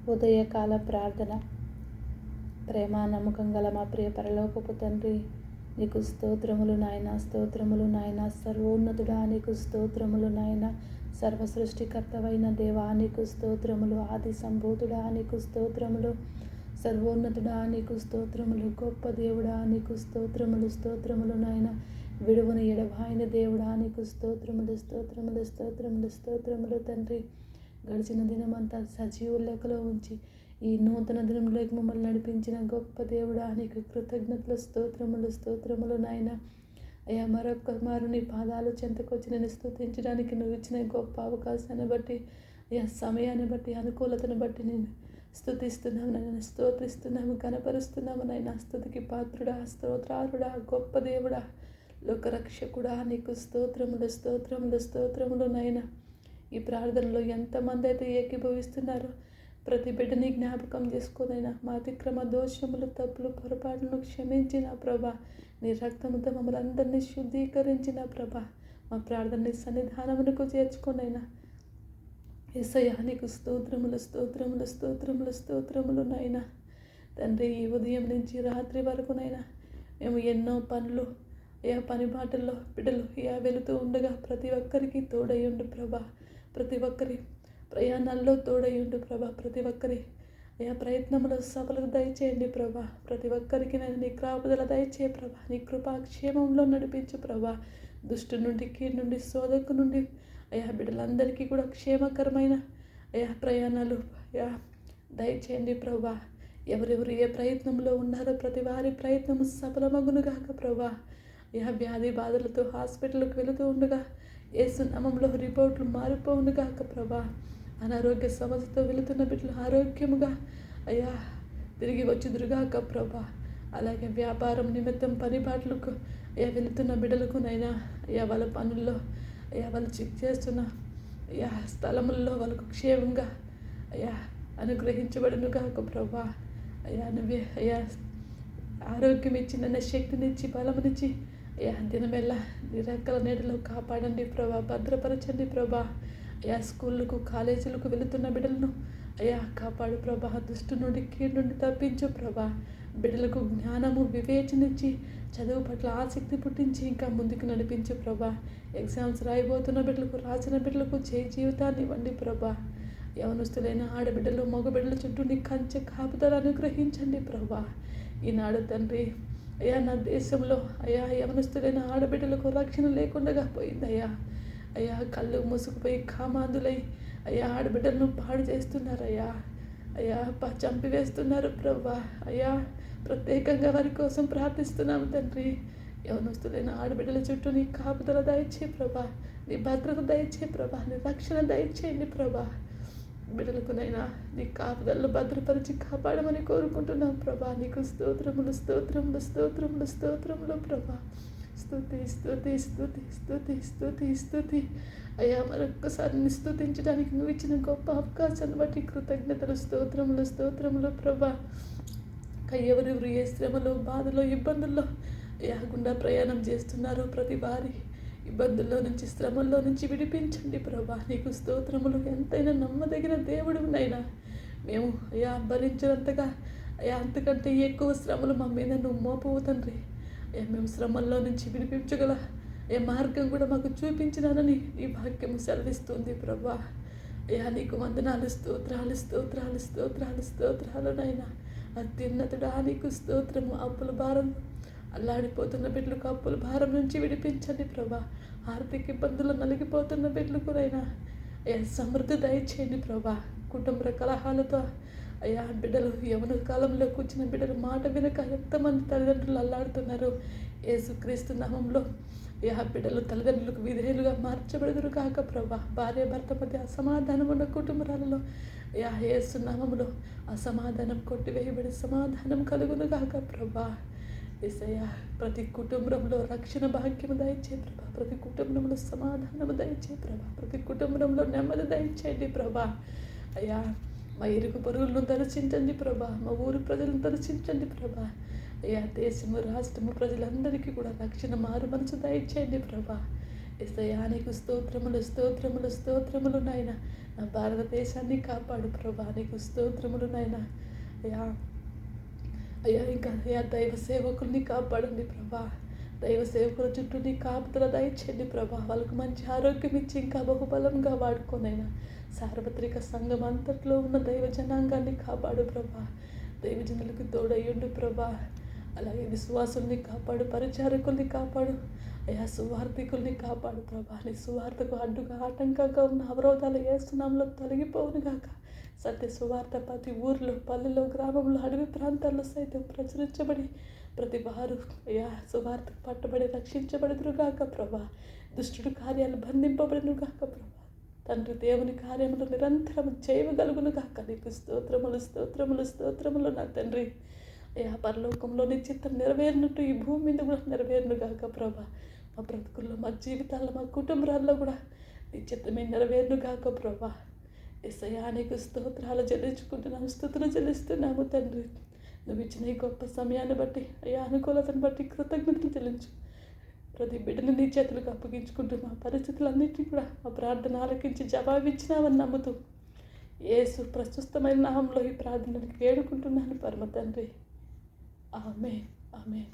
ఉదయకాల ప్రార్థన. ప్రేమ నమ్మకం గల మా ప్రియ పరలోకపు తండ్రి, నీకు స్తోత్రములు నాయన, స్తోత్రములు నాయన. సర్వోన్నతుడా నీకు స్తోత్రములు నాయన. సర్వ సృష్టికర్తవైన దేవా నీకు స్తోత్రములు. ఆది సంభూతుడా నీకు స్తోత్రములు. సర్వోన్నతుడా నీకు స్తోత్రములు. గొప్ప దేవుడా నీకు స్తోత్రములు, స్తోత్రములు నాయన. విడువని ఎడబాయిన దేవుడా నీకు స్తోత్రములు, స్తోత్రములు, స్తోత్రములు, స్తోత్రములు తండ్రి. గడిచిన దినమంతా సజీవుల లెక్కలో ఉంచి ఈ నూతన దినంలోకి మమ్మల్ని నడిపించిన గొప్ప దేవుడా నీకు కృతజ్ఞతలు, స్తోత్రములు, స్తోత్రములు నాయన. అయ్యా, మరొక్క మారు నీ పాదాలు చెంతకొచ్చి నేను స్తుతించడానికి నువ్వు ఇచ్చిన గొప్ప అవకాశాన్ని బట్టి, అయ్యా సమయాన్ని బట్టి, అనుకూలతను బట్టి నేను స్తుతిస్తున్నాము నాయన, స్తోత్రిస్తున్నాము, కనపరుస్తున్నాము నాయన. స్తుతికి పాత్రుడా, స్తోత్రారుడా, గొప్ప దేవుడా, లోకరక్షకుడా నీకు స్తోత్రములు, స్తోత్రములు, స్తోత్రములు నాయన. ఈ ప్రార్థనలో ఎంతమంది అయితే ఏకీభవిస్తున్నారో ప్రతి బిడ్డని జ్ఞాపకం చేసుకోనైనా మా అతిక్రమ దోషములు, తప్పులు, పొరపాటును క్షమించిన ప్రభా, నీ రక్తముతో మమ్మల్ని అందరినీ శుద్ధీకరించిన ప్రభా, మా ప్రార్థనని సన్నిధానమునకు చేర్చుకోనైనా. యేసయ్యా నీకు స్తోత్రములు, స్తోత్రములు, స్తోత్రములు, స్తోత్రములు నాయన. తండ్రి, ఈ ఉదయం నుంచి రాత్రి వరకునైనా మేము ఎన్నో పనులు, పని బాటల్లో బిడ్డలు వెళుతూ ఉండగా ప్రతి ఒక్కరికి తోడయ్యుండు ప్రభా. ప్రతి ఒక్కరి ప్రయాణాల్లో తోడయ్యుండు ప్రభా. ప్రతి ఒక్కరి ప్రయత్నంలో సఫలత దయచేయండి ప్రభా. ప్రతి ఒక్కరికి నేను నీ కాపుదల దయచే ప్రభా. నీ కృపాక్షేమంలో నడిపించు ప్రభా. దుష్టు నుండి, కీడు నుండి, శోధకు నుండి బిడ్డలందరికీ కూడా క్షేమకరమైన ప్రయాణాలు దయచేయండి ప్రభా. ఎవరెవరు ఏ ప్రయత్నంలో ఉన్నారో ప్రతి వారి ప్రయత్నము సఫలమగునుగాక ప్రభా. వ్యాధి బాధలతో హాస్పిటల్కి వెళుతూ ఉండగా యేసు నామములో రిపోర్ట్లు మారిపోవునుగాక ప్రభా. అనారోగ్య సమస్యతో వెళుతున్న బిడ్డలు ఆరోగ్యముగా తిరిగి వచ్చుదురుగాక ప్రభా. అలాగే వ్యాపారం నిమిత్తం పనిబాట్లకు వెళుతున్న బిడ్డలకు నైనా వాళ్ళ పనుల్లో వాళ్ళు చెక్ చేస్తున్న స్థలముల్లో వాళ్ళకు క్షేమంగా అనుగ్రహించబడునుగాక ప్రభా. నువ్వే ఆరోగ్యం ఇచ్చి, నన్న శక్తినిచ్చి, బలమునిచ్చి దినమెల్లా నీ రెక్కల నీడలో కాపాడండి ప్రభా. భద్రపరచండి ప్రభా. స్కూళ్ళకు, కాలేజీలకు వెళుతున్న బిడ్డలను కాపాడు ప్రభా. దుష్టు నుండి, కీడు నుండి తప్పించు ప్రభా. బిడ్డలకు జ్ఞానము, వివేచనిచ్చి, చదువు పట్ల ఆసక్తి పుట్టించి ఇంకా ముందుకు నడిపించు ప్రభా. ఎగ్జామ్స్ రాయబోతున్న బిడ్డలకు, రాసిన బిడ్డలకు జీవితాన్ని ఇవ్వండి ప్రభా. యవనస్తులైన ఆడబిడ్డలు, మగబిడ్డల చుట్టూ నీ కంచె కాపుదల అనుగ్రహించండి ప్రభా. ఈనాడు తండ్రి నా దేశంలో యవనస్తులైన ఆడబిడ్డలకు రక్షణ లేకుండా పోయిందయ్యా. కళ్ళు మూసుకుపోయి కామాందులై ఆడబిడ్డలను పాడు చేస్తున్నారయ్యా. చంపివేస్తున్నారు ప్రభా. ప్రత్యేకంగా వారి కోసం ప్రార్థిస్తున్నాము తండ్రి. యవనస్తులైన ఆడబిడ్డల చుట్టూ నీ కాపుదల దయచే ప్రభా. నీ భద్రత దయచే ప్రభా. నీ రక్షణ దయచేయండి ప్రభా. బిడ్డలకునైనా నీ కాపుదలను భద్రపరిచి కాపాడమని కోరుకుంటున్నాం ప్రభా. నీకు స్తోత్రములు, స్తోత్రములు, స్తోత్రములు, స్తోత్రములు ప్రభా. స్తుతి, స్తుతి, స్తుతి, స్తుతి, స్తుతి, స్తుతి. మరొక్కసారి నీ స్తుతించడానికి నువ్వు ఇచ్చిన గొప్ప అవకాశాన్ని బట్టి కృతజ్ఞతలు, స్తోత్రములు, స్తోత్రములు ప్రభా. ఎవరెవరు ఏ శ్రమలో, బాధలో, ఇబ్బందుల్లో గుండా ప్రయాణం చేస్తున్నారో ప్రతి వారి ఇబ్బందుల్లో నుంచి, శ్రమల్లో నుంచి విడిపించండి ప్రభా. నీకు స్తోత్రములు. ఎంతైనా నమ్మదగిన దేవుడు నైనా. మేము భరించినంతగా అంతకంటే ఎక్కువ శ్రమలు మా మీద నువ్వు మోపవు తండ్రి. మేము శ్రమల్లో నుంచి విడిపించగల మార్గం కూడా మాకు చూపించినానని ఈ వాక్యము సెలవిస్తుంది ప్రభా. నీకు వందనాలు, స్తోత్రాలు, స్తోత్రాలు, స్తోత్రాలు, స్తోత్రాలు నైనా. అత్యున్నతుడా నీకు స్తోత్రము. అప్పుల భారం అల్లాడిపోతున్న బిడ్డలకు అప్పుల భారం నుంచి విడిపించండి ప్రభా. ఆర్థిక ఇబ్బందులు నలిగిపోతున్న బిడ్డలకునైనా సమృద్ధి దయచేయండి ప్రభా. కుటుంబ కలహాలతో బిడ్డలు యవన కాలంలో కూర్చున్న బిడ్డలు మాట వినక ఎంతమంది తల్లిదండ్రులు అల్లాడుతున్నారు. యేసుక్రీస్తు నామంలో బిడ్డలు తల్లిదండ్రులకు విధేయులుగా మార్చబడుదురు కాక ప్రభా. భార్య భర్త మధ్య అసమాధానం ఉన్న కుటుంబాలలో యేసు నామంలో అసమాధానం కొట్టివేయబడి సమాధానం కలుగును కాక ప్రభా. యేసయ్యా, ప్రతి కుటుంబంలో రక్షణ భాగ్యము దయచే ప్రభా. ప్రతి కుటుంబంలో సమాధానము దయచే ప్రభా. ప్రతి కుటుంబంలో నెమ్మది దయచేయండి ప్రభా. మా ఇరుగు పొరుగులను దర్శించండి ప్రభా. మా ఊరు ప్రజలను దర్శించండి ప్రభా. దేశము, రాష్ట్రము ప్రజలందరికీ కూడా రక్షణ మారు మనసు దయచేయండి ప్రభా. యేసయ్యా నీకు స్తోత్రములు, స్తోత్రములు, స్తోత్రములు నాయన. నా భారతదేశాన్ని కాపాడు ప్రభా. నీకు స్తోత్రములు నాయన. అయ్యా అయ్యా ఇంకా అయ్యా దైవ సేవకుల్ని కాపాడండి ప్రభా. దైవ సేవకుల చుట్టూ నీ కాపుదల దయచేయండి ప్రభా. వాళ్ళకు మంచి ఆరోగ్యం ఇచ్చి ఇంకా బహుబలంగా వాడుకోనైనా సార్వత్రిక సంఘం అంతట్లో ఉన్న దైవ జనాంగాన్ని కాపాడు ప్రభా. దైవజనులకు తోడయ్యుండు ప్రభా. అలాగే విశ్వాసుల్ని కాపాడు, పరిచారకుల్ని కాపాడు, అయ్యా సువార్థికుల్ని కాపాడు ప్రభా. నీ సువార్తకు అడ్డుగా ఆటంకంగా ఉన్న అవరోధాలు యేసునామములో తొలగిపోవును గాక. సత్య సువార్త ప్రతి ఊర్లో, పల్లెలో, గ్రామంలో, అడవి ప్రాంతాల్లో సైతం ప్రచురించబడి ప్రతి వారు అయ్యా సువార్తకు పట్టబడి రక్షించబడుదురుగాక ప్రభా. దుష్టుడు కార్యాలు బంధింపబడునుగాక ప్రభా. తండ్రి దేవుని కార్యములు నిరంతరం చేయగలుగును గాక. నీకు స్తోత్రములు స్తోత్రములు స్తోత్రములు నా తండ్రి. అయ్యా పరలోకంలో నీ చిత్తం నెరవేరినట్టు ఈ భూమి మీద కూడా నెరవేరును గాక ప్రభా. మా బ్రతుకుల్లో, మా జీవితాల్లో, మా కుటుంబాల్లో కూడా నీ చిత్తమే నెరవేరును గాక ప్రభా. యేసయ్యా నీకు స్తోత్రాలు చెల్లించుకుంటున్నాము, స్తుతులు చెల్లిస్తున్నాము తండ్రి. నువ్వు ఇచ్చిన ఈ గొప్ప సమయాన్ని బట్టి, అయ్యా అనుకూలతను బట్టి కృతజ్ఞతలు చెల్లించు. ప్రతి బిడ్డను నీ చేతులకు అప్పగించుకుంటూ మా పరిస్థితులన్నింటినీ కూడా మా ప్రార్థన ఆలకించి జవాబిచ్చినావని నమ్ముతూ యేసు ప్రశస్తమైన నామంలో ఈ ప్రార్థనకి వేడుకుంటున్నాను పరమ తండ్రి. ఆమేన్, ఆమేన్.